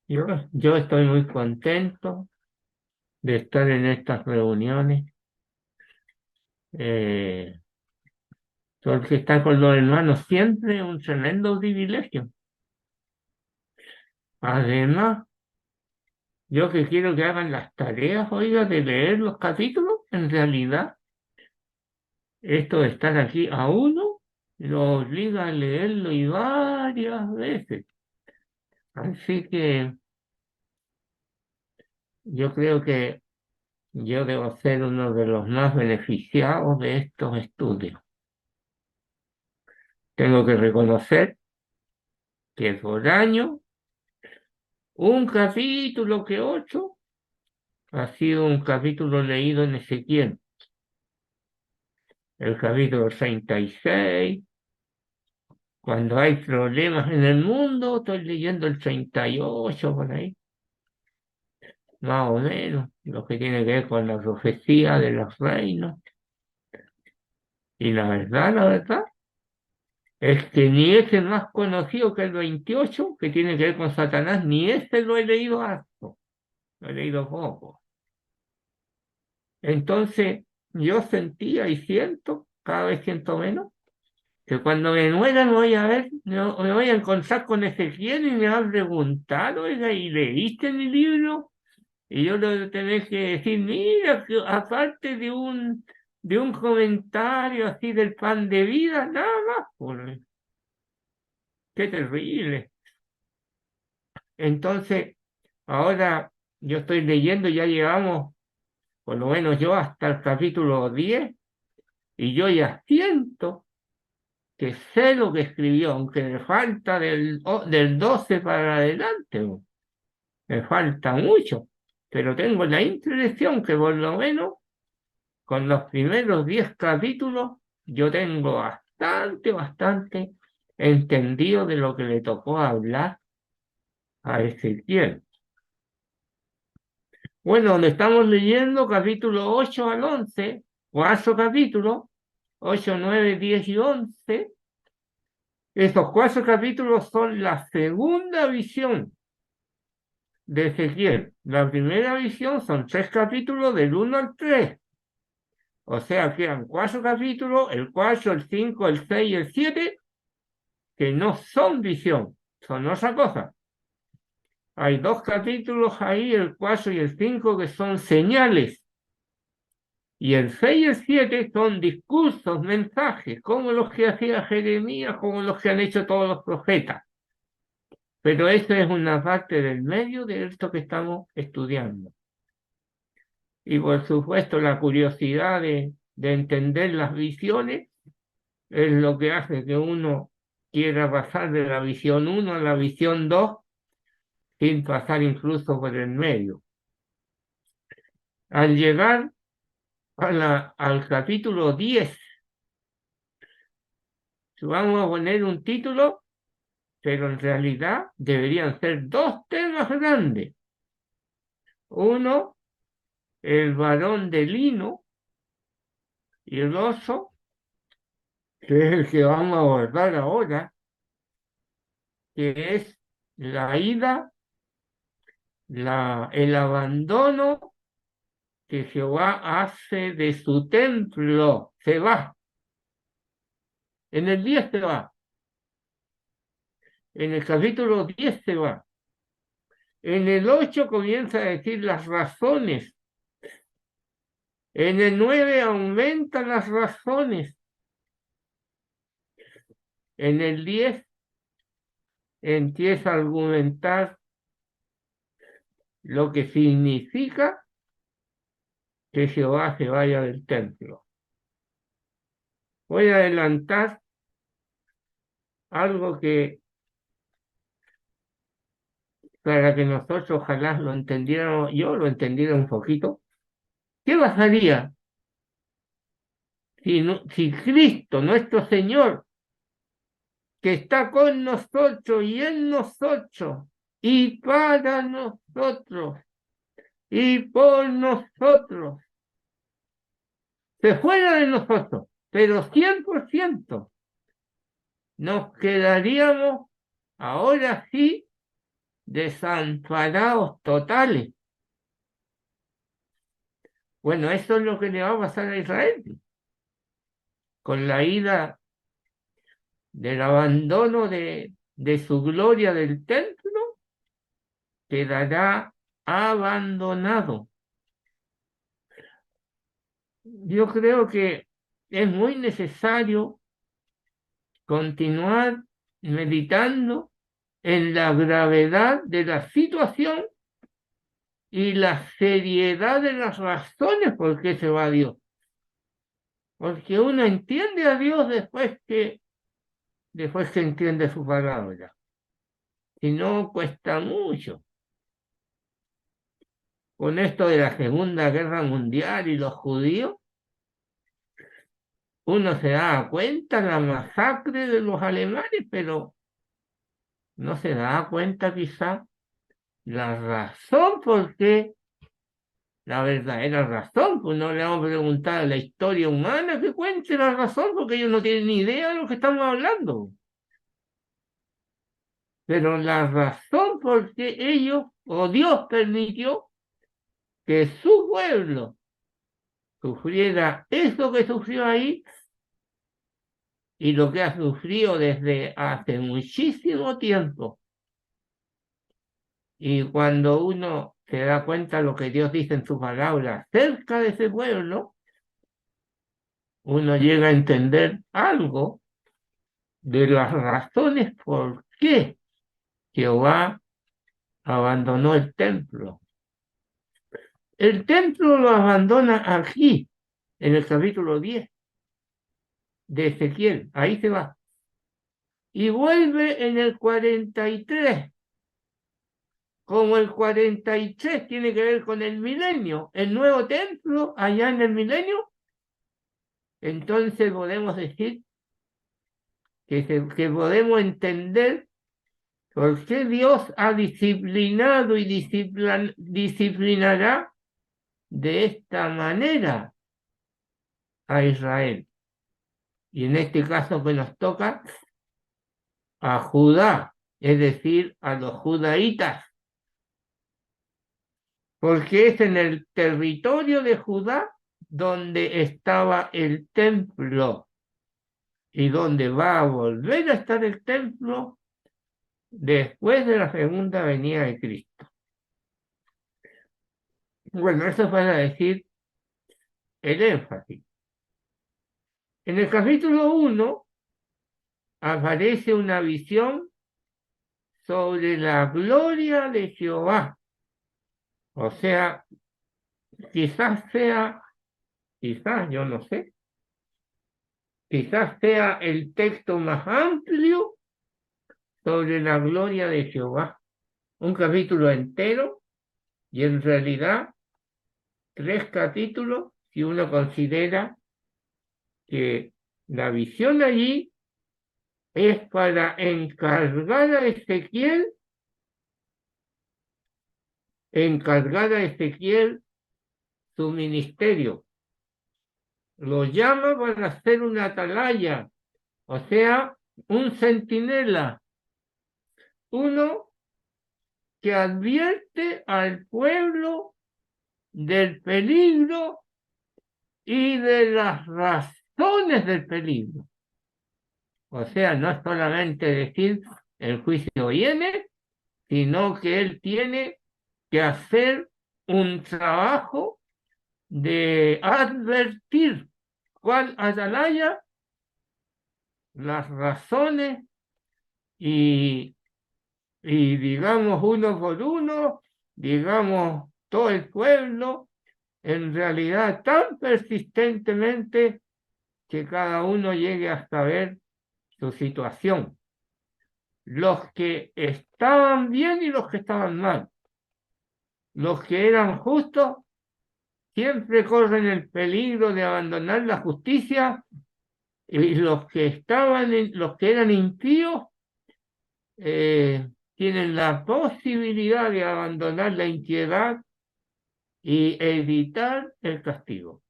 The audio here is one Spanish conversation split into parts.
Yo estoy muy contento de estar en estas reuniones, eh, porque estar con los hermanos siempre es un tremendo privilegio. Además, yo que quiero que hagan las tareas, oiga, de leer los capítulos, en realidad, esto de estar aquí a uno lo obliga a leerlo y varias veces. Así que yo creo que yo debo ser uno de los más beneficiados de estos estudios. Tengo que reconocer que por año, un capítulo que otro ha sido un capítulo leído en Ezequiel, el capítulo 36. Cuando hay problemas en el mundo, estoy leyendo el 38 por ahí, más o menos, lo que tiene que ver con la profecía de los reinos. Y la verdad, es que ni ese más conocido que el 28, que tiene que ver con Satanás, ni ese lo he leído harto, lo he leído poco. Entonces, yo sentía y siento, cada vez siento menos, que cuando me muera me voy a ver, me voy a encontrar con Ezequiel y me va a preguntar, oiga, ¿y leíste mi libro? Y yo le voy a tener que decir, mira, que aparte de un comentario así del pan de vida, nada más, pues, qué terrible. Entonces, ahora yo estoy leyendo, ya llegamos, por lo menos yo, hasta el capítulo 10, y yo ya siento que sé lo que escribió, aunque me falta del 12 para adelante, me falta mucho, pero tengo la impresión que por lo menos con los primeros 10 capítulos yo tengo bastante entendido de lo que le tocó hablar a Ezequiel. Bueno, donde estamos leyendo capítulo 8 al 11, cuatro capítulos, 8, 9, 10 y 11. Estos cuatro capítulos son la segunda visión de Ezequiel. La primera visión son tres capítulos del 1 al 3. O sea, quedan cuatro capítulos, el 4, el 5, el 6 y el 7, que no son visión, son otra cosa. Hay dos capítulos ahí, el 4 y el 5, que son señales. Y el 6 y el 7 son discursos, mensajes, como los que hacía Jeremías, como los que han hecho todos los profetas. Pero eso es una parte del medio de esto que estamos estudiando. Y por supuesto la curiosidad de entender las visiones es lo que hace que uno quiera pasar de la visión uno a la visión 2 sin pasar incluso por el medio. Al llegar al capítulo 10, vamos a poner un título, pero en realidad deberían ser dos temas grandes. Uno, el varón de lino, y el otro, que es el que vamos a abordar ahora, que es la ida, el abandono que Jehová hace de su templo. Se va. En el 10 se va. En el capítulo 10 se va. En el 8 comienza a decir las razones. En el 9 aumentan las razones. En el 10 empieza a argumentar lo que significa que Jehová se vaya del templo. Voy a adelantar algo que para que nosotros ojalá lo entendiéramos, yo lo entendiera un poquito. ¿Qué pasaría si Cristo, nuestro Señor, que está con nosotros y en nosotros y para nosotros y por nosotros, se fuera de nosotros, pero 100%, nos quedaríamos ahora sí desamparados totales. Bueno, eso es lo que le va a pasar a Israel. Con la ida del abandono de su gloria del templo, quedará abandonado. Yo creo que es muy necesario continuar meditando en la gravedad de la situación y la seriedad de las razones por qué se va a Dios. Porque uno entiende a Dios después que entiende su palabra. Si no, cuesta mucho. Con esto de la Segunda Guerra Mundial y los judíos, uno se da cuenta de la masacre de los alemanes, pero no se da cuenta quizá la razón por qué, la verdadera razón, pues no le vamos a preguntar a la historia humana que cuente la razón, porque ellos no tienen ni idea de lo que estamos hablando. Pero la razón por qué ellos, o Dios permitió que su pueblo sufriera eso que sufrió ahí y lo que ha sufrido desde hace muchísimo tiempo. Y cuando uno se da cuenta de lo que Dios dice en su palabra acerca de ese pueblo, uno llega a entender algo de las razones por qué Jehová abandonó el templo. El templo lo abandona aquí, en el capítulo 10 de Ezequiel, ahí se va. Y vuelve en el 43. Como el 43 tiene que ver con el milenio, el nuevo templo allá en el milenio, entonces podemos decir que podemos entender por qué Dios ha disciplinado y disciplinará de esta manera a Israel. Y en este caso que nos toca a Judá, es decir, a los judaítas, porque es en el territorio de Judá donde estaba el templo y donde va a volver a estar el templo después de la segunda venida de Cristo. Bueno, eso es para decir el énfasis. En el capítulo 1 aparece una visión sobre la gloria de Jehová. O sea, quizás, yo no sé, quizás sea el texto más amplio sobre la gloria de Jehová. Un capítulo entero y en realidad 3 capítulos si uno considera que la visión allí es para encargar a Ezequiel su ministerio. Lo llama para hacer una atalaya, o sea, un centinela, uno que advierte al pueblo del peligro y de las razones del peligro. O sea, no es solamente decir el juicio viene, sino que él tiene que hacer un trabajo de advertir cuál atalaya, las razones y digamos uno por uno, digamos todo el pueblo, en realidad tan persistentemente que cada uno llegue a saber su situación. Los que estaban bien y los que estaban mal. Los que eran justos siempre corren el peligro de abandonar la justicia y los que eran impíos tienen la posibilidad de abandonar la impiedad y evitar el castigo.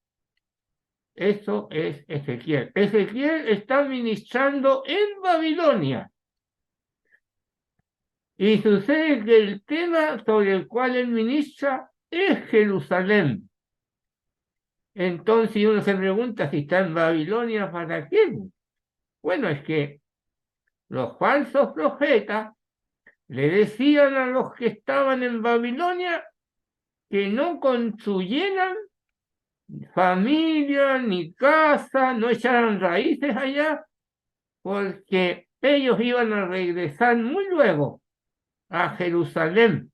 Eso es Ezequiel. Ezequiel está ministrando en Babilonia. Y sucede que el tema sobre el cual él ministra es Jerusalén. Entonces uno se pregunta si está en Babilonia, ¿para qué? Bueno, es que los falsos profetas le decían a los que estaban en Babilonia que no construyeran familia ni casa, no echaran raíces allá, porque ellos iban a regresar muy luego a Jerusalén.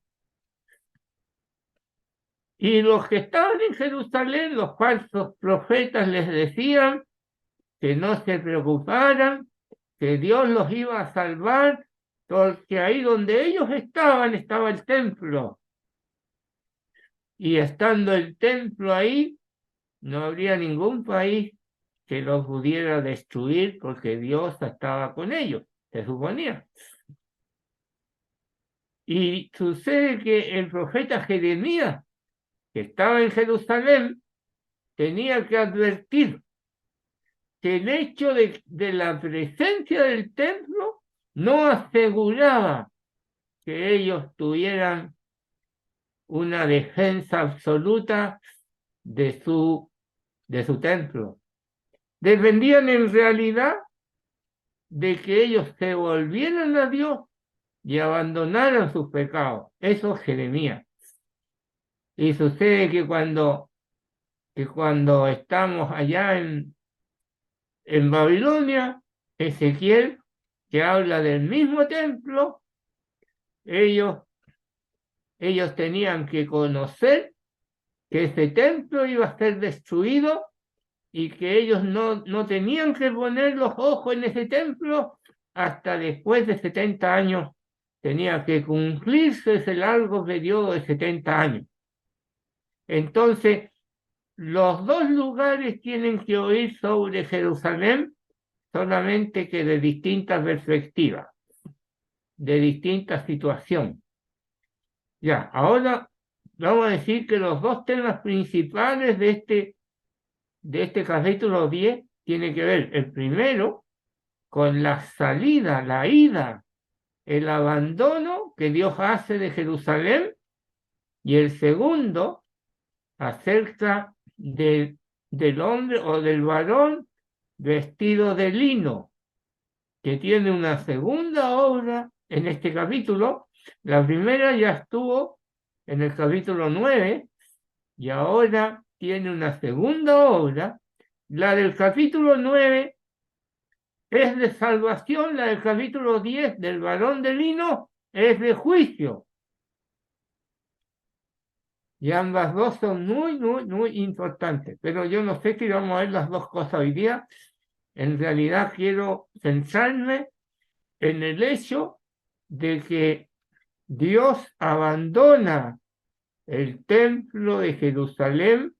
Y los que estaban en Jerusalén, los falsos profetas les decían que no se preocuparan, que Dios los iba a salvar, porque ahí donde ellos estaban estaba el templo. Y estando el templo ahí, no habría ningún país que los pudiera destruir porque Dios estaba con ellos, se suponía. Y sucede que el profeta Jeremías, que estaba en Jerusalén, tenía que advertir que el hecho de la presencia del templo no aseguraba que ellos tuvieran una defensa absoluta de su templo. Dependían en realidad de que ellos se volvieran a Dios y abandonaran sus pecados. Eso es Jeremías. Y sucede que cuando estamos allá en Babilonia, Ezequiel, que habla del mismo templo, ellos tenían que conocer que ese templo iba a ser destruido y que ellos no tenían que poner los ojos en ese templo hasta después de 70 años. Tenía que cumplirse ese largo periodo de 70 años. Entonces, los dos lugares tienen que oír sobre Jerusalén, solamente que de distintas perspectivas, de distintas situaciones. Ya, ahora vamos a decir que los dos temas principales de este capítulo 10 tienen que ver, el primero, con la salida, la ida, el abandono que Dios hace de Jerusalén, y el segundo, acerca del hombre o del varón vestido de lino, que tiene una segunda obra en este capítulo. La primera ya estuvo en el capítulo 9 y ahora tiene una segunda obra. La del capítulo 9 es de salvación, la del capítulo 10 del varón de lino es de juicio. Y ambas dos son muy, muy, muy importantes. Pero yo no sé si vamos a ver las dos cosas hoy día. En realidad quiero centrarme en el hecho de que Dios abandona el templo de Jerusalén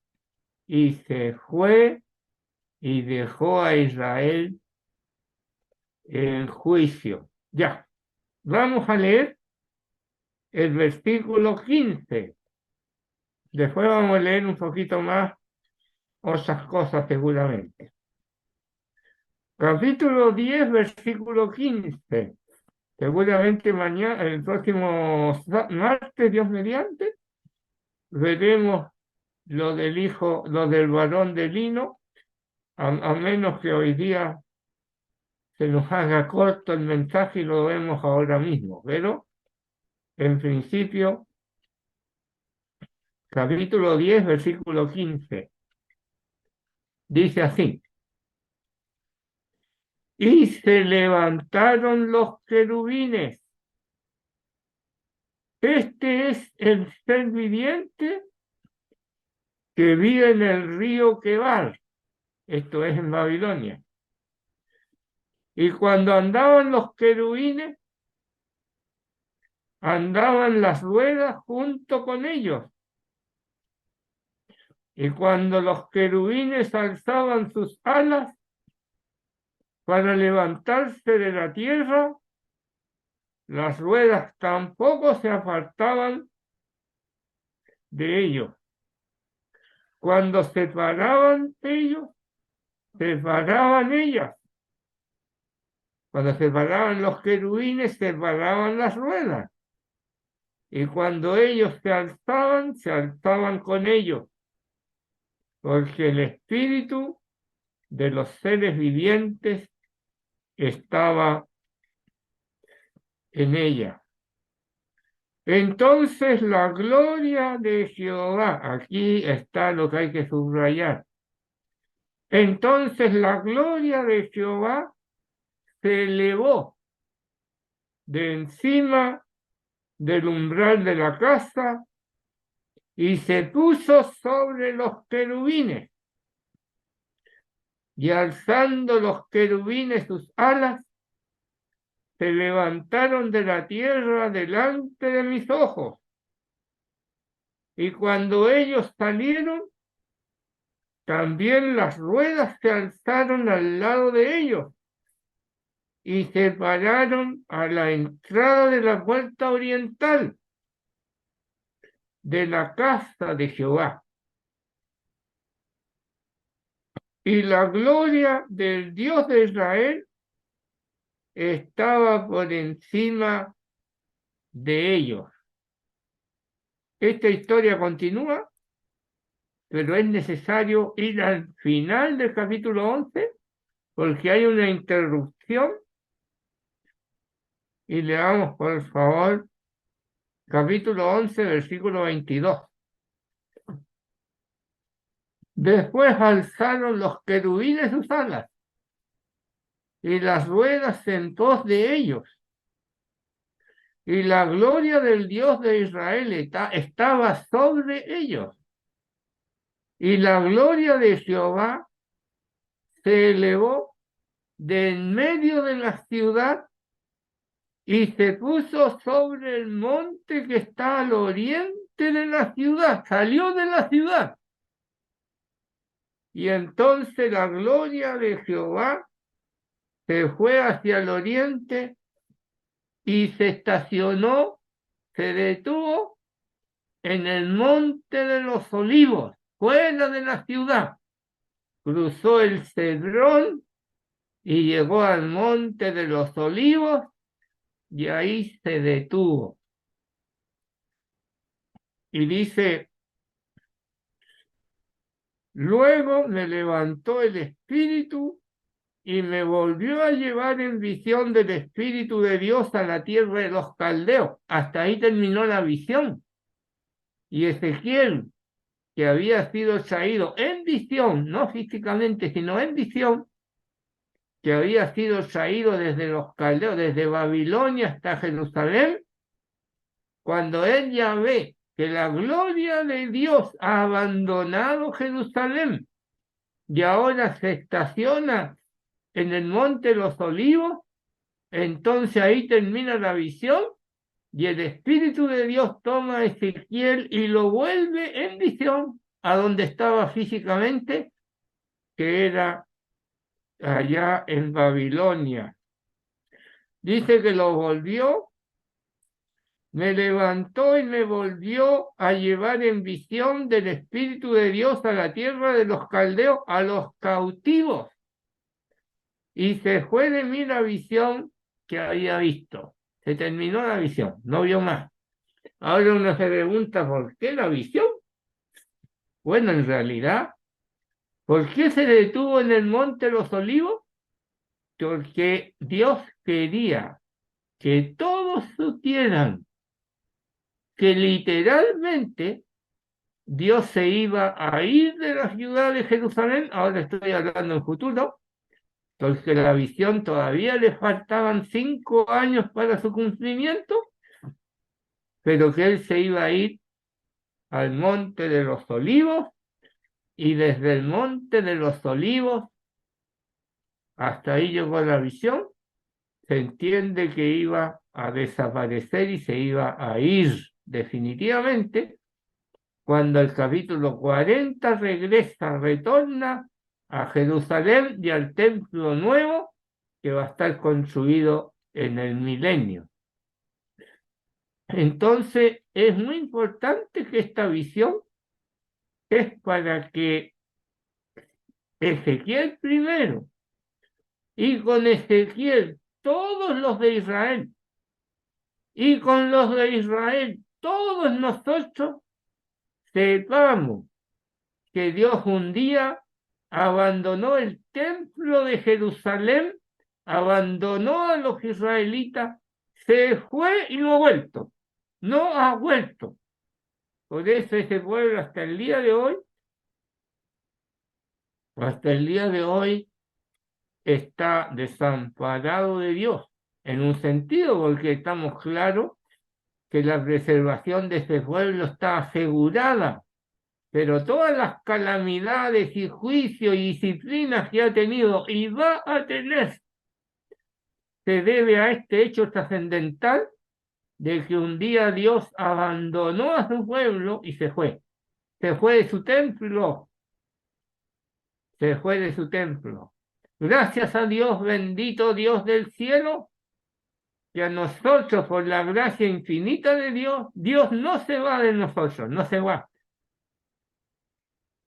y se fue y dejó a Israel en juicio. Ya, vamos a leer el versículo 15. Después vamos a leer un poquito más otras cosas seguramente. Capítulo 10, versículo 15. Seguramente mañana, el próximo martes, Dios mediante, veremos lo del varón de lino, a menos que hoy día se nos haga corto el mensaje y lo vemos ahora mismo. Pero, en principio, capítulo 10, versículo 15, dice así: y se levantaron los querubines. Este es el ser viviente que vive en el río Quebar, esto es en Babilonia. Y cuando andaban los querubines, andaban las ruedas junto con ellos. Y cuando los querubines alzaban sus alas para levantarse de la tierra, las ruedas tampoco se apartaban de ellos. Cuando se paraban ellos, se paraban ellas. Cuando se paraban los querubines, se paraban las ruedas. Y cuando ellos se alzaban con ellos, porque el espíritu de los seres vivientes estaba en ella. Entonces la gloria de Jehová, aquí está lo que hay que subrayar. Entonces la gloria de Jehová se elevó de encima del umbral de la casa y se puso sobre los querubines. Y alzando los querubines sus alas, se levantaron de la tierra delante de mis ojos. Y cuando ellos salieron, también las ruedas se alzaron al lado de ellos y se pararon a la entrada de la puerta oriental de la casa de Jehová. Y la gloria del Dios de Israel estaba por encima de ellos. Esta historia continúa, pero es necesario ir al final del capítulo 11 porque hay una interrupción. Y leamos, por favor, capítulo 11, versículo 22. Después alzaron los querubines sus alas y las ruedas en pos de ellos. Y la gloria del Dios de Israel estaba sobre ellos. Y la gloria de Jehová se elevó de en medio de la ciudad y se puso sobre el monte que está al oriente de la ciudad. Salió de la ciudad. Y entonces la gloria de Jehová se fue hacia el oriente y se estacionó, se detuvo en el monte de los olivos, fuera de la ciudad. Cruzó el Cedrón y llegó al monte de los olivos y ahí se detuvo. Y dice, luego me levantó el espíritu y me volvió a llevar en visión del Espíritu de Dios a la tierra de los caldeos. Hasta ahí terminó la visión. Y Ezequiel, que había sido traído en visión, no físicamente, sino en visión, que había sido traído desde los caldeos, desde Babilonia hasta Jerusalén, cuando él ya ve que la gloria de Dios ha abandonado Jerusalén y ahora se estaciona en el monte de los olivos, entonces ahí termina la visión y el Espíritu de Dios toma a Ezequiel y lo vuelve en visión a donde estaba físicamente, que era allá en Babilonia. Dice que lo volvió, me levantó y me volvió a llevar en visión del Espíritu de Dios a la tierra de los caldeos, a los cautivos. Y se fue de mí la visión que había visto. Se terminó la visión, no vio más. Ahora uno se pregunta, ¿por qué la visión? Bueno, en realidad, ¿por qué se detuvo en el monte de los olivos? Porque Dios quería que todos supieran que literalmente Dios se iba a ir de la ciudad de Jerusalén. Ahora estoy hablando en futuro, porque la visión todavía le faltaban 5 años para su cumplimiento, pero que él se iba a ir al monte de los olivos y desde el monte de los olivos hasta ahí llegó la visión. Se entiende que iba a desaparecer y se iba a ir definitivamente cuando el capítulo 40 retorna a Jerusalén y al templo nuevo que va a estar construido en el milenio. Entonces es muy importante que esta visión es para que Ezequiel primero y con Ezequiel todos los de Israel y con los de Israel todos nosotros sepamos que Dios un día abandonó el templo de Jerusalén, abandonó a los israelitas, se fue y no ha vuelto, no ha vuelto. Por eso ese pueblo hasta el día de hoy, está desamparado de Dios, en un sentido, porque estamos claros que la preservación de ese pueblo está asegurada, pero todas las calamidades y juicios y disciplinas que ha tenido y va a tener se debe a este hecho trascendental de que un día Dios abandonó a su pueblo y se fue de su templo, se fue de su templo. Gracias a Dios, bendito Dios del cielo, que a nosotros, por la gracia infinita de Dios, Dios no se va de nosotros, no se va.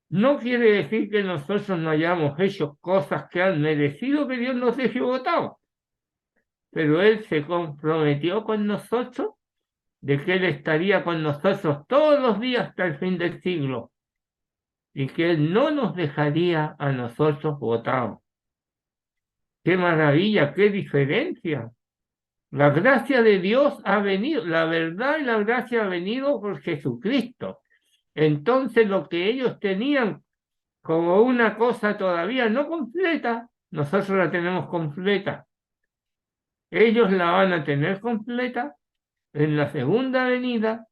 No quiere decir que nosotros no hayamos hecho cosas que han merecido que Dios nos deje votados, pero Él se comprometió con nosotros de que Él estaría con nosotros todos los días hasta el fin del siglo y que Él no nos dejaría a nosotros votados. ¡Qué maravilla, qué diferencia! La gracia de Dios ha venido, la verdad y la gracia ha venido por Jesucristo. Entonces lo que ellos tenían como una cosa todavía no completa, nosotros la tenemos completa. Ellos la van a tener completa en la segunda venida,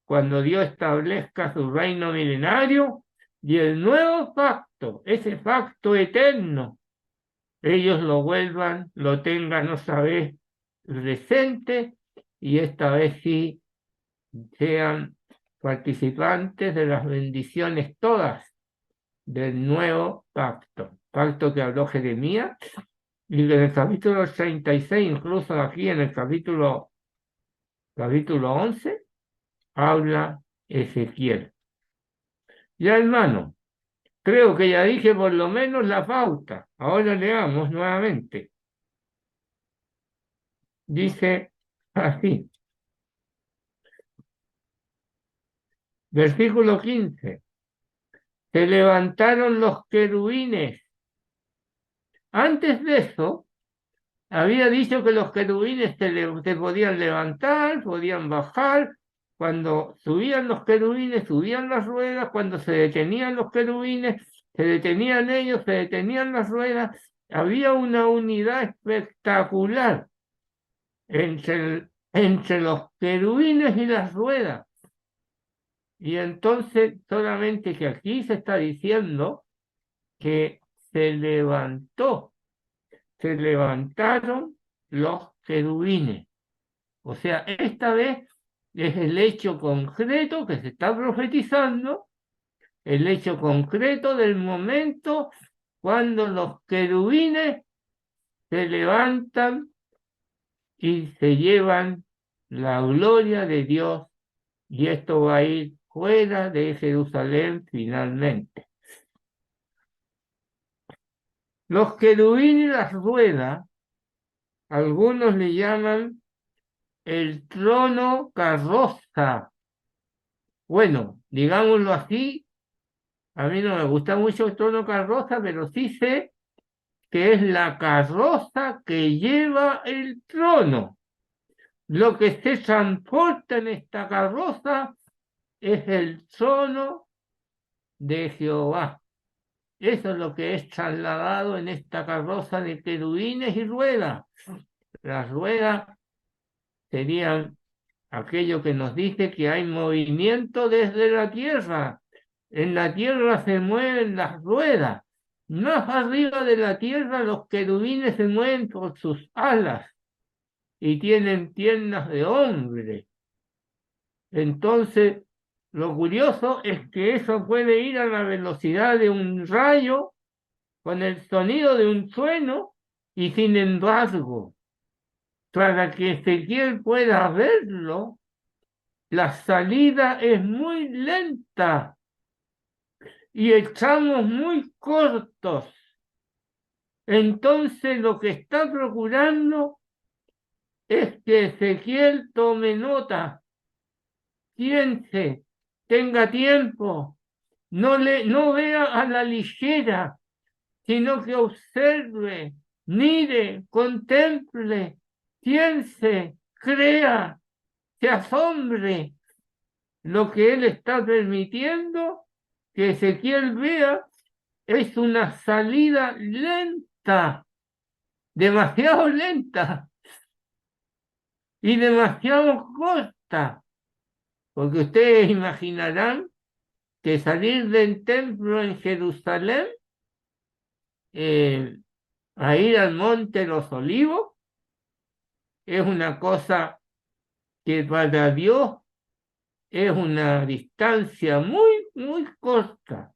cuando Dios establezca su reino milenario y el nuevo pacto, ese pacto eterno, ellos lo vuelvan, lo tengan otra vez presente y esta vez sí sean participantes de las bendiciones todas del nuevo pacto que habló Jeremías, y que en el capítulo 36, incluso aquí en el capítulo 11, habla Ezequiel. Ya hermano, creo que ya dije por lo menos la pauta. Ahora leamos nuevamente. Dice así, versículo 15. Se levantaron los querubines. Antes de eso, había dicho que los querubines se podían levantar, podían bajar. Cuando subían los querubines, subían las ruedas. Cuando se detenían los querubines, se detenían ellos, se detenían las ruedas. Había una unidad espectacular entre los querubines y las ruedas. Y entonces, solamente que aquí se está diciendo que se levantaron los querubines. O sea, esta vez es el hecho concreto que se está profetizando, el hecho concreto del momento cuando los querubines se levantan y se llevan la gloria de Dios, y esto va a ir fuera de Jerusalén finalmente. Los querubines y las ruedas, algunos le llaman el trono carroza. Bueno, digámoslo así, a mí no me gusta mucho el trono carroza, pero sí sé que es la carroza que lleva el trono. Lo que se transporta en esta carroza es el trono de Jehová. Eso es lo que es trasladado en esta carroza de querubines y ruedas. Las ruedas serían aquello que nos dice que hay movimiento desde la tierra. En la tierra se mueven las ruedas. Más arriba de la tierra los querubines se mueven por sus alas y tienen piernas de hombre. Entonces, lo curioso es que eso puede ir a la velocidad de un rayo con el sonido de un trueno y sin embargo, para que Ezequiel pueda verlo, la salida es muy lenta y estamos muy cortos. Entonces lo que está procurando es que Ezequiel tome nota piense, tenga tiempo, no vea a la ligera, sino que observe, mire, contemple, piense, crea, se asombre. Lo que él está permitiendo que Ezequiel vea es una salida lenta, demasiado lenta y demasiado corta, porque ustedes imaginarán que salir del templo en Jerusalén a ir al monte de los Olivos es una cosa que para Dios es una distancia muy, muy corta.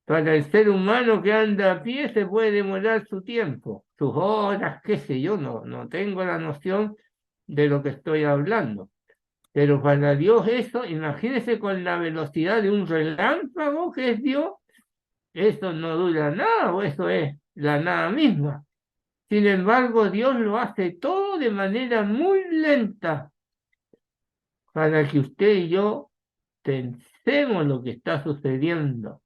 Para el ser humano que anda a pie se puede demorar su tiempo, sus horas, qué sé yo, no tengo la noción de lo que estoy hablando. Pero para Dios eso, imagínese con la velocidad de un relámpago que es Dios, eso no dura nada, o eso es la nada misma. Sin embargo, Dios lo hace todo de manera muy lenta para que usted y yo pensemos lo que está sucediendo.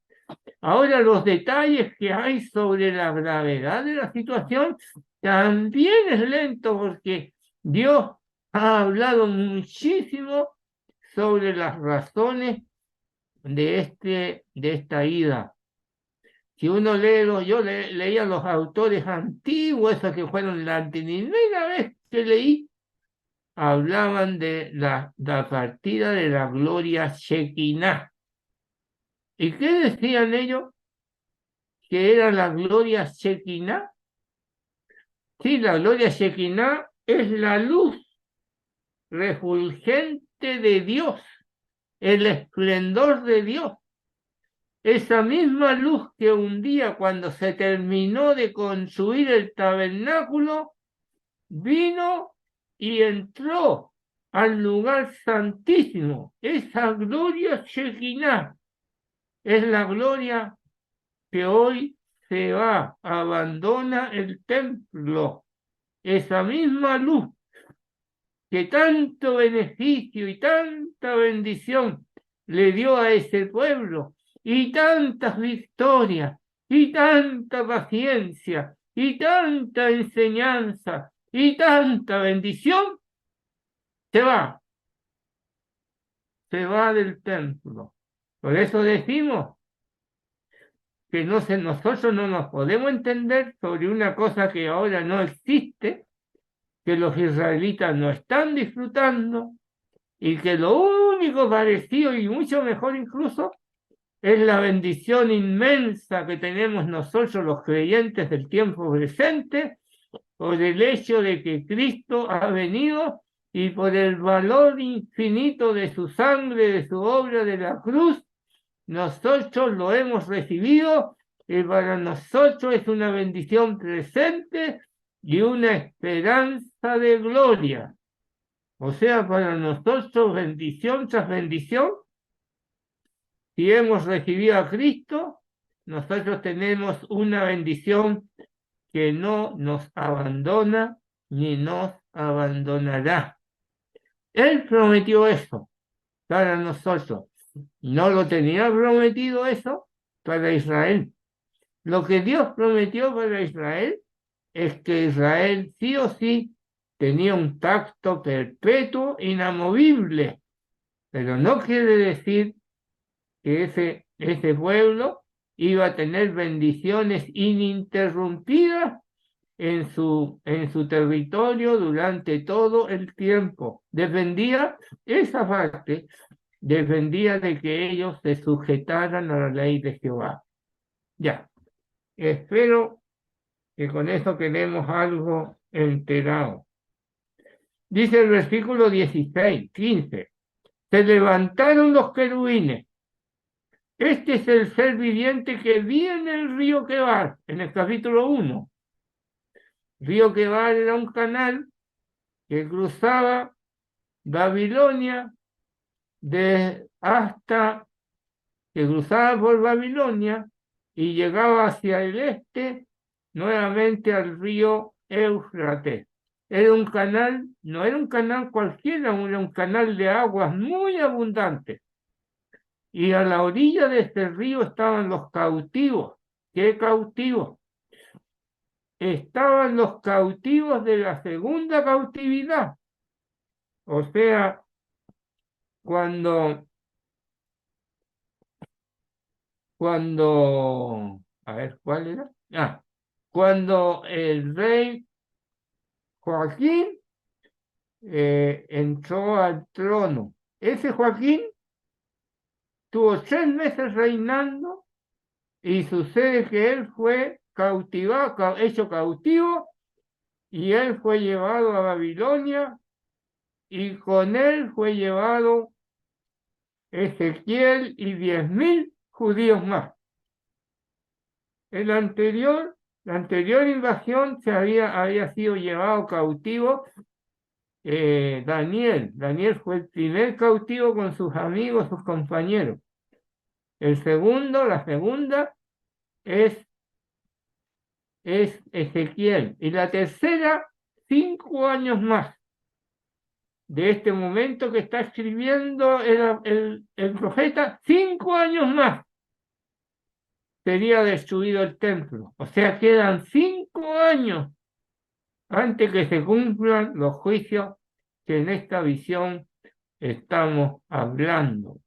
Ahora, los detalles que hay sobre la gravedad de la situación también es lento porque Dios ha hablado muchísimo sobre las razones de esta ida. Si uno yo leía los autores antiguos, esos que fueron la primera vez que leí, hablaban de la partida de la gloria Shekinah. ¿Y qué decían ellos? Que era la gloria Shekinah. Sí, la gloria Shekinah es la luz refulgente de Dios, el esplendor de Dios. Esa misma luz que un día cuando se terminó de construir el tabernáculo, vino y entró al lugar santísimo. Esa gloria Shekinah es la gloria que hoy se va, abandona el templo. Esa misma luz que tanto beneficio y tanta bendición le dio a ese pueblo, y tantas victorias, y tanta paciencia, y tanta enseñanza, y tanta bendición, se va del templo. Por eso decimos que nosotros no nos podemos entender sobre una cosa que ahora no existe, que los israelitas no están disfrutando y que lo único parecido y mucho mejor incluso es la bendición inmensa que tenemos nosotros los creyentes del tiempo presente por el hecho de que Cristo ha venido y por el valor infinito de su sangre, de su obra de la cruz, nosotros lo hemos recibido y para nosotros es una bendición presente y una esperanza de gloria. O sea, para nosotros bendición tras bendición, si hemos recibido a Cristo, nosotros tenemos una bendición que no nos abandona ni nos abandonará. Él prometió eso para nosotros. No lo tenía prometido eso para Israel. Lo que Dios prometió para Israel es que Israel sí o sí tenía un pacto perpetuo, inamovible, pero no quiere decir que ese pueblo iba a tener bendiciones ininterrumpidas en su territorio durante todo el tiempo. Dependía, esa parte, dependía de que ellos se sujetaran a la ley de Jehová. Ya, espero que con eso quedemos algo enterado. Dice el versículo 16, 15, se levantaron los querubines. Este es el ser viviente que vi en el río Quebar, en el capítulo 1. Río Quebar era un canal que cruzaba Babilonia que cruzaba por Babilonia y llegaba hacia el este nuevamente al río Éufrates. Era un canal, no era un canal cualquiera, era un canal de aguas muy abundante. Y a la orilla de este río estaban los cautivos. ¿Qué cautivos? Estaban los cautivos de la segunda cautividad. O sea, cuando, a ver, ¿cuál era? Cuando el rey Joaquín entró al trono. Ese Joaquín tuvo 6 meses reinando y sucede que él fue cautivado, hecho cautivo, y él fue llevado a Babilonia y con él fue llevado Ezequiel y 10.000 judíos más. La anterior invasión había sido llevado cautivo Daniel. Daniel fue el primer cautivo con sus amigos, sus compañeros. La segunda es Ezequiel. Y la tercera, 5 años más de este momento que está escribiendo el profeta, 5 años más sería destruido el templo. O sea, quedan 5 años antes que se cumplan los juicios que en esta visión estamos hablando.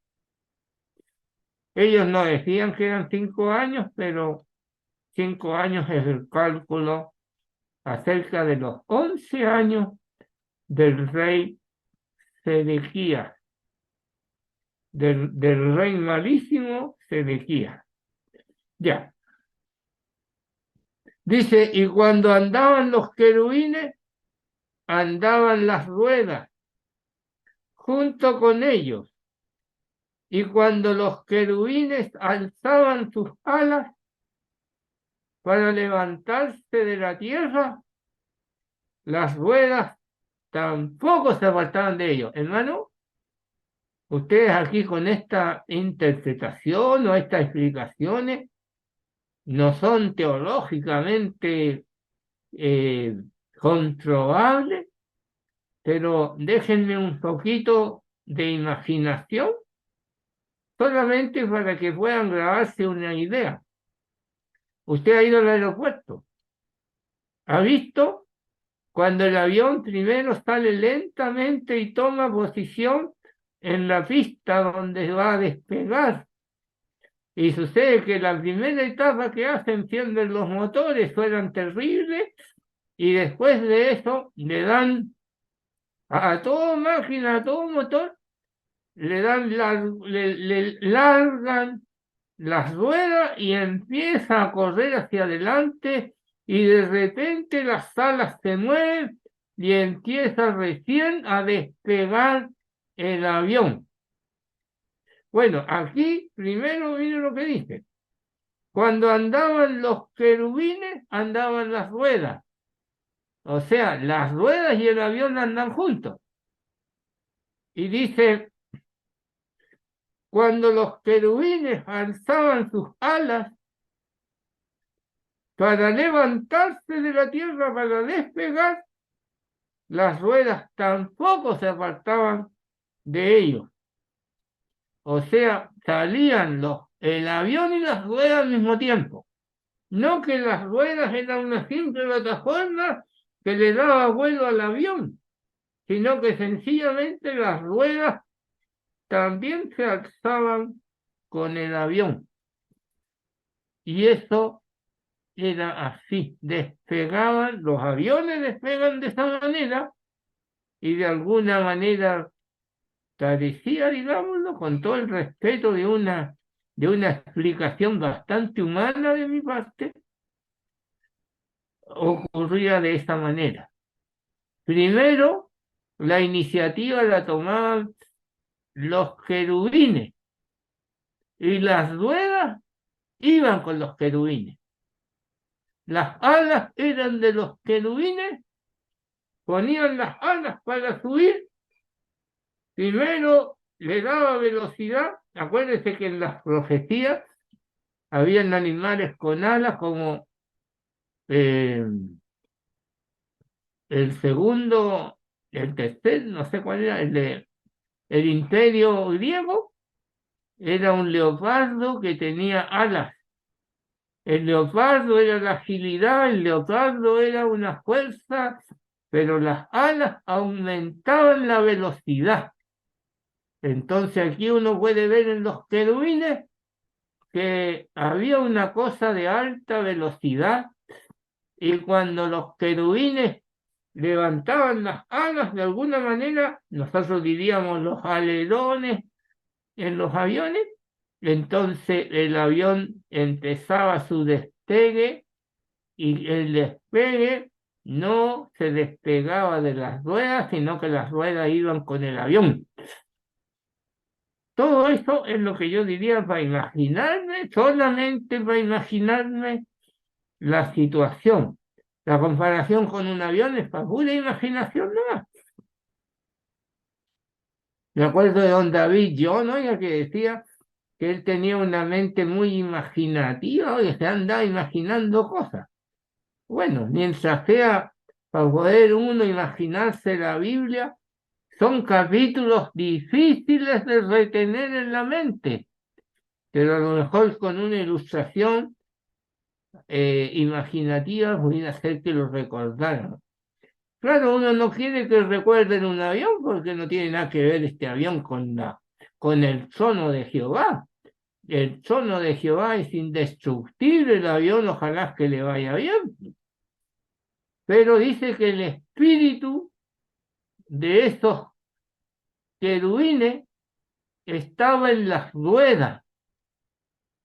Ellos no decían que eran 5 años, pero 5 años es el cálculo acerca de los 11 años del rey Sedequías, del rey malísimo Sedequías. Ya. Dice, y cuando andaban los querubines, andaban las ruedas junto con ellos. Y cuando los querubines alzaban sus alas para levantarse de la tierra, las ruedas tampoco se apartaban de ellos. Hermano, ustedes aquí con esta interpretación o estas explicaciones no son teológicamente comprobables, pero déjenme un poquito de imaginación solamente para que puedan grabarse una idea. Usted ha ido al aeropuerto, ha visto cuando el avión primero sale lentamente y toma posición en la pista donde va a despegar. Y sucede que la primera etapa que hace encienden los motores, suenan terribles, y después de eso le dan a toda máquina, a todo motor, le largan las ruedas y empieza a correr hacia adelante y de repente las alas se mueven y empieza recién a despegar el avión. Bueno, aquí primero miren lo que dice. Cuando andaban los querubines, andaban las ruedas. O sea, las ruedas y el avión andan juntos. Y dice, cuando los querubines alzaban sus alas para levantarse de la tierra, para despegar, las ruedas tampoco se apartaban de ellos. O sea, salían el avión y las ruedas al mismo tiempo. No que las ruedas eran una simple plataforma que le daba vuelo al avión, sino que sencillamente las ruedas también se alzaban con el avión. Y eso era así, los aviones despegan de esa manera y de alguna manera carecía, digámoslo, con todo el respeto de una explicación bastante humana de mi parte, ocurría de esa manera. Primero, la iniciativa la tomaban los querubines y las ruedas iban con los querubines. Las alas eran de los querubines, ponían las alas para subir, primero le daba velocidad. Acuérdense que en las profecías habían animales con alas como el segundo, el tercer, no sé cuál era, el imperio griego, era un leopardo que tenía alas. El leopardo era la agilidad, el leopardo era una fuerza, pero las alas aumentaban la velocidad. Entonces aquí uno puede ver en los querubines que había una cosa de alta velocidad y cuando los querubines levantaban las alas de alguna manera, nosotros diríamos los alerones en los aviones, entonces el avión empezaba su despegue y el despegue no se despegaba de las ruedas, sino que las ruedas iban con el avión. Todo eso es lo que yo diría para imaginarme, solamente para imaginarme la situación. La comparación con un avión es para pura imaginación, ¿no? Me acuerdo de don David John, oiga, que decía que él tenía una mente muy imaginativa, oiga, se andaba imaginando cosas. Bueno, mientras sea para poder uno imaginarse la Biblia, son capítulos difíciles de retener en la mente, pero a lo mejor con una ilustración imaginativa pudiera hacer que lo recordaran. Claro, uno no quiere que recuerden un avión porque no tiene nada que ver este avión con el trono de Jehová. El trono de Jehová es indestructible, el avión ojalá que le vaya bien. Pero dice que el espíritu de esos querubines estaba en las ruedas.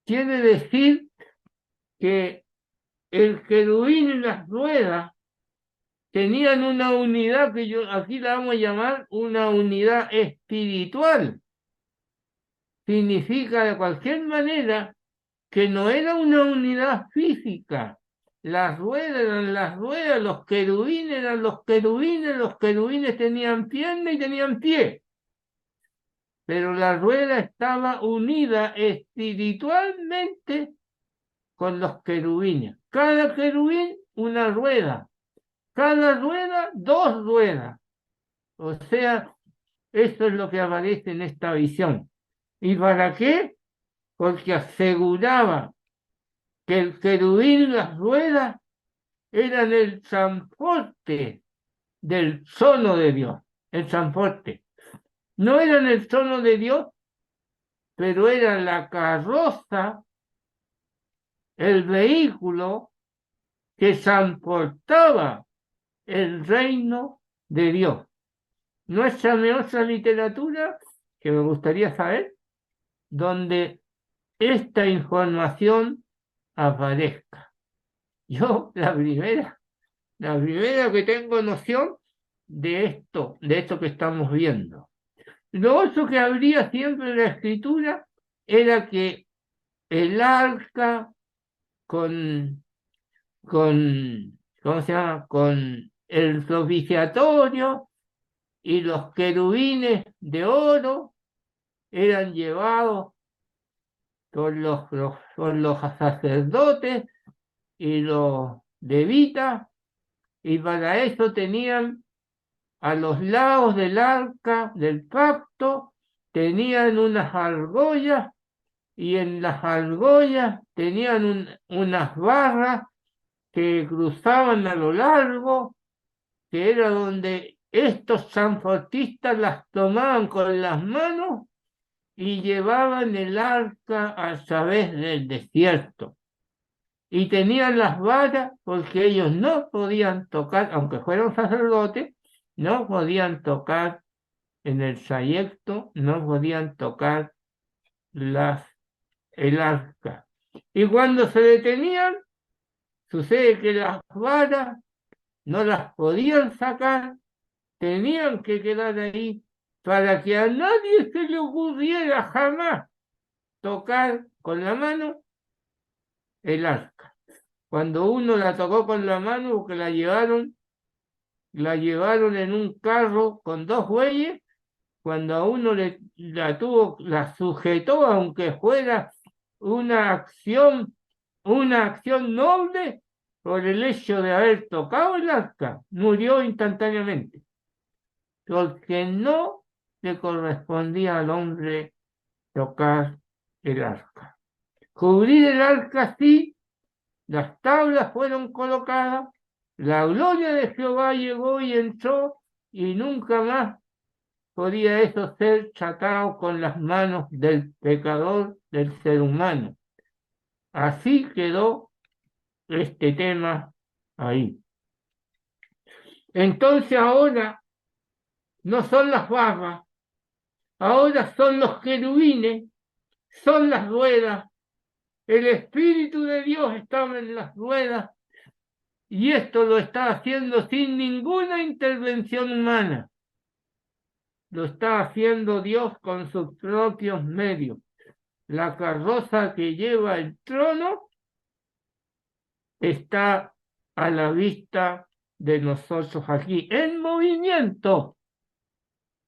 Quiere decir que el querubín y las ruedas tenían una unidad que yo aquí la vamos a llamar una unidad espiritual. Significa de cualquier manera que no era una unidad física. Las ruedas eran las ruedas, los querubines eran los querubines tenían pierna y tenían pie. Pero la rueda estaba unida espiritualmente con los querubines. Cada querubín una rueda, cada rueda dos ruedas. O sea, eso es lo que aparece en esta visión. ¿Y para qué? Porque aseguraba que el querubín y las ruedas eran el transporte del trono de Dios, el transporte. No eran el trono de Dios, pero era la carroza, el vehículo que transportaba el reino de Dios. Muéstrame otra literatura que me gustaría saber donde esta información aparezca. Yo, la primera que tengo noción de esto que estamos viendo. Lo otro que habría siempre en la escritura era que el arca ¿cómo se llama? Con el propiciatorio y los querubines de oro eran llevados por los sacerdotes y los levitas, y para eso tenían a los lados del arca del pacto, tenían unas argollas, y en las argollas tenían unas barras que cruzaban a lo largo, que era donde estos transportistas las tomaban con las manos y llevaban el arca a través del desierto. Y tenían las varas porque ellos no podían tocar, aunque fueran sacerdotes, no podían tocar en el trayecto, no podían tocar el arca. Y cuando se detenían, sucede que las varas no las podían sacar, tenían que quedar ahí para que a nadie se le ocurriera jamás tocar con la mano el arca. Cuando uno la tocó con la mano, porque la llevaron en un carro con dos bueyes, cuando a uno la sujetó, aunque fuera una acción noble, por el hecho de haber tocado el arca, murió instantáneamente, porque no le correspondía al hombre tocar el arca. Cubrir el arca sí, las tablas fueron colocadas, la gloria de Jehová llegó y entró, y nunca más podía eso ser tratado con las manos del pecador, del ser humano. Así quedó este tema ahí. Entonces ahora no son las barras, ahora son los querubines, son las ruedas. El Espíritu de Dios estaba en las ruedas y esto lo está haciendo sin ninguna intervención humana. Lo está haciendo Dios con sus propios medios. La carroza que lleva el trono está a la vista de nosotros aquí, en movimiento.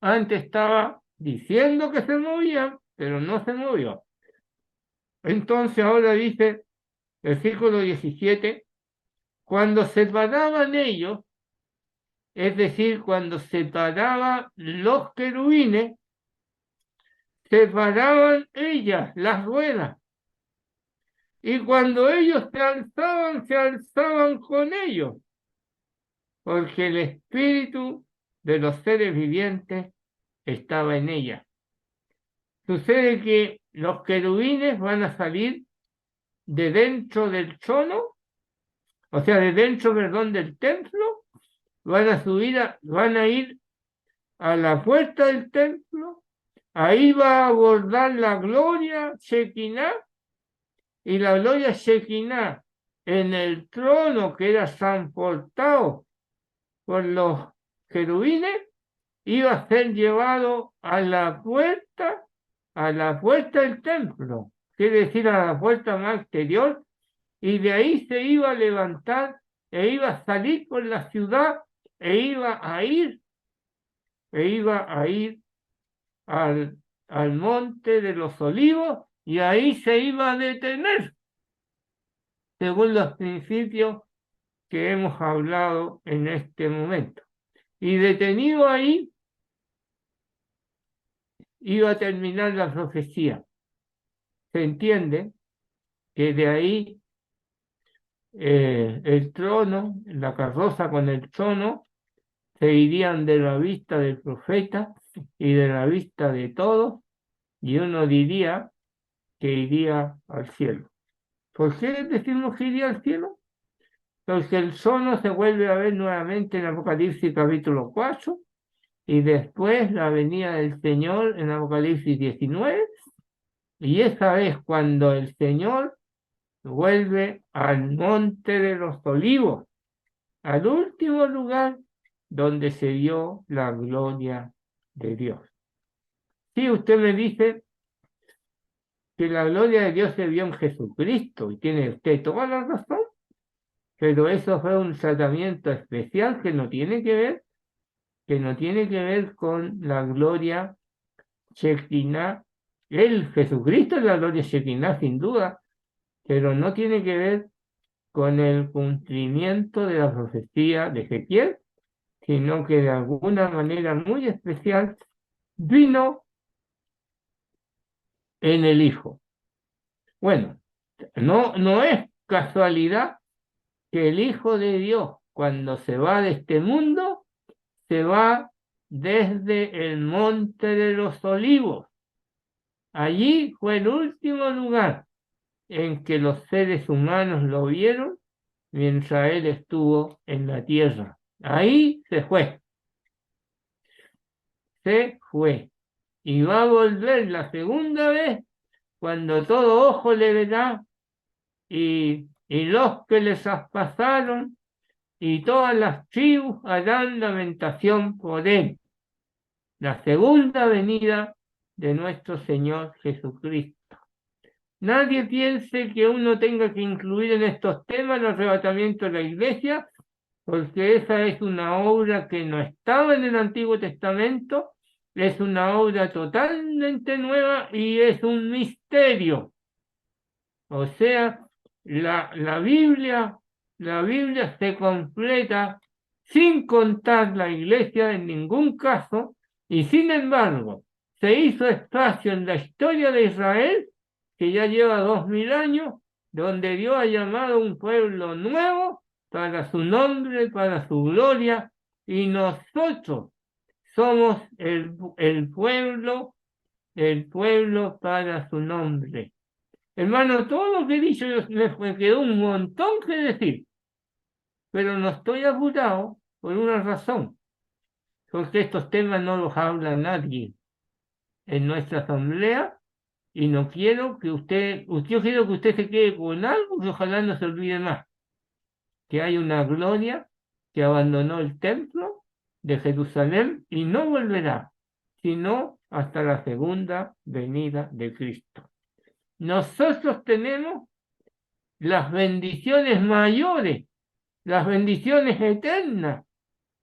Antes estaba diciendo que se movía, pero no se movió. Entonces ahora dice, versículo 17, cuando se paraban ellos, es decir, cuando se paraban los querubines, se paraban ellas, las ruedas. Y cuando ellos se alzaban con ellos, porque el espíritu de los seres vivientes estaba en ellas. Sucede que los querubines van a salir de dentro del trono, o sea, de dentro, perdón, del templo, van a ir a la puerta del templo, ahí va a abordar la gloria Shekinah, y la gloria Shekinah en el trono que era transportado por los querubines, iba a ser llevado a la puerta del templo, quiere decir a la puerta más exterior, y de ahí se iba a levantar e iba a salir por la ciudad e iba a ir al monte de los olivos y ahí se iba a detener, según los principios que hemos hablado en este momento. Y detenido ahí, iba a terminar la profecía. Se entiende que de ahí el trono, la carroza con el trono, se irían de la vista del profeta y de la vista de todos, y uno diría que iría al cielo. ¿Por qué decimos que iría al cielo? Porque el trono se vuelve a ver nuevamente en Apocalipsis capítulo 4, y después la venida del Señor en Apocalipsis 19, y esa vez cuando el Señor vuelve al monte de los olivos, al último lugar donde se vio la gloria de Dios. Si usted me dice que la gloria de Dios se vio en Jesucristo, y tiene usted toda la razón, pero eso fue un tratamiento especial que no tiene que ver con la gloria Shekinah. El Jesucristo es la gloria Shekinah sin duda, pero no tiene que ver con el cumplimiento de la profecía de Ezequiel, sino que de alguna manera muy especial vino en el Hijo. Bueno, no es casualidad que el Hijo de Dios, cuando se va de este mundo, se va desde el monte de los olivos. Allí fue el último lugar en que los seres humanos lo vieron mientras él estuvo en la tierra. Ahí se fue. Y va a volver la segunda vez cuando todo ojo le verá y los que les traspasaron y todas las tribus harán lamentación por él. La segunda venida de nuestro Señor Jesucristo. Nadie piense que uno tenga que incluir en estos temas el arrebatamiento de la iglesia, porque esa es una obra que no estaba en el Antiguo Testamento, es una obra totalmente nueva y es un misterio. O sea, la Biblia La Biblia se completa sin contar la iglesia en ningún caso, y sin embargo se hizo espacio en la historia de Israel, que ya lleva 2000 años, donde Dios ha llamado un pueblo nuevo para su nombre, para su gloria, y nosotros somos el pueblo para su nombre. Hermano, todo lo que he dicho me quedó un montón que decir, pero no estoy apurado por una razón, porque estos temas no los habla nadie en nuestra asamblea y no quiero que yo quiero que usted se quede con algo que ojalá no se olvide más, que hay una gloria que abandonó el templo de Jerusalén y no volverá, sino hasta la segunda venida de Cristo. Nosotros tenemos las bendiciones mayores, las bendiciones eternas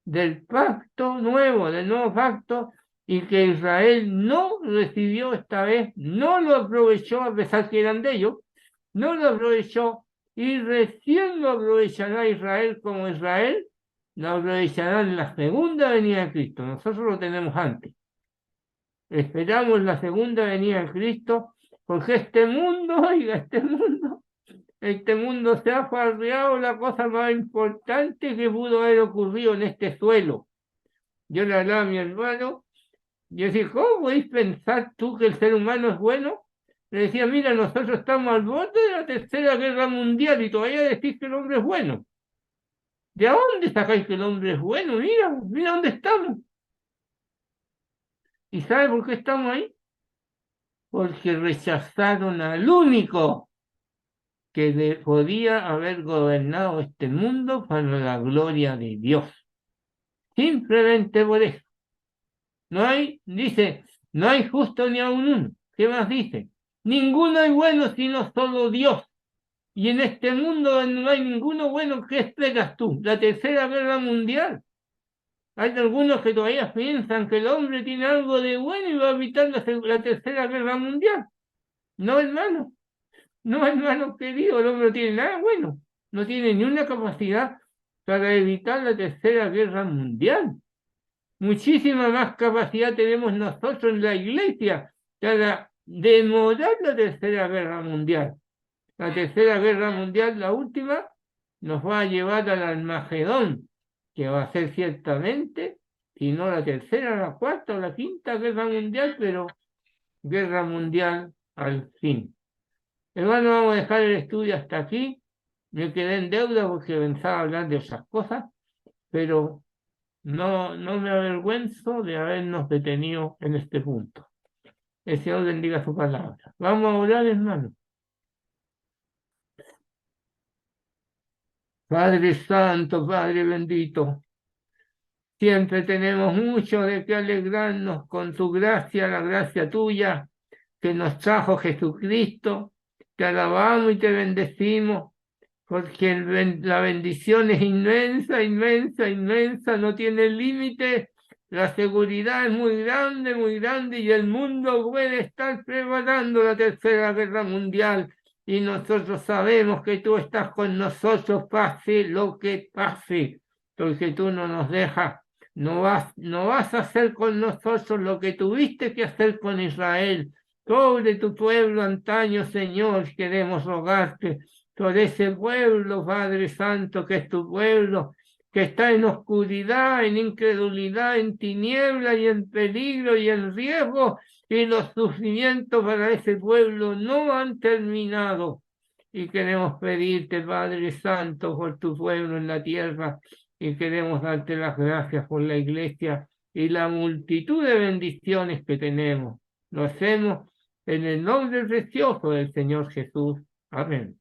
del pacto nuevo, del nuevo pacto, y que Israel no recibió esta vez, no lo aprovechó a pesar que eran de ellos, no lo aprovechó y recién lo aprovechará Israel como Israel, lo aprovechará en la segunda venida de Cristo. Nosotros lo tenemos antes. Esperamos la segunda venida de Cristo, porque este mundo, oiga, este mundo se ha farreado la cosa más importante que pudo haber ocurrido en este suelo. Yo le hablaba a mi hermano, yo decía, ¿cómo podéis pensar tú que el ser humano es bueno? Le decía, mira, nosotros estamos al borde de la tercera guerra mundial y todavía decís que el hombre es bueno. ¿De dónde sacáis que el hombre es bueno? Mira, mira dónde estamos. ¿Y sabe por qué estamos ahí? Porque rechazaron al único que podía haber gobernado este mundo para la gloria de Dios. Simplemente por eso. Dice, no hay justo ni aun uno. ¿Qué más dice? Ninguno es bueno sino solo Dios. Y en este mundo donde no hay ninguno bueno, ¿qué esperas tú? La tercera guerra mundial. Hay algunos que todavía piensan que el hombre tiene algo de bueno y va a evitar la tercera guerra mundial. No, hermano. No, hermano querido, el hombre no tiene nada bueno. No tiene ni una capacidad para evitar la tercera guerra mundial. Muchísima más capacidad tenemos nosotros en la iglesia para demorar la tercera guerra mundial. La tercera guerra mundial, la última, nos va a llevar al Armagedón, que va a ser ciertamente, si no la tercera, la cuarta o la quinta guerra mundial, pero guerra mundial al fin. Hermano, vamos a dejar el estudio hasta aquí. Me quedé en deuda porque pensaba hablar de otras cosas, pero no me avergüenzo de habernos detenido en este punto. El Señor bendiga su palabra. Vamos a orar, hermano. Padre Santo, Padre bendito, siempre tenemos mucho de qué alegrarnos con tu gracia, la gracia tuya que nos trajo Jesucristo. Te alabamos y te bendecimos, porque la bendición es inmensa, inmensa, inmensa, no tiene límite. La seguridad es muy grande, y el mundo puede estar preparando la tercera guerra mundial. Y nosotros sabemos que tú estás con nosotros, pase lo que pase, porque tú no nos dejas. No vas a hacer con nosotros lo que tuviste que hacer con Israel. Sobre tu pueblo antaño, Señor, queremos rogarte por ese pueblo, Padre Santo, que es tu pueblo, que está en oscuridad, en incredulidad, en tiniebla y en peligro y en riesgo, y los sufrimientos para ese pueblo no han terminado. Y queremos pedirte, Padre Santo, por tu pueblo en la tierra, y queremos darte las gracias por la iglesia y la multitud de bendiciones que tenemos. Lo hacemos en el nombre precioso del Señor Jesús. Amén.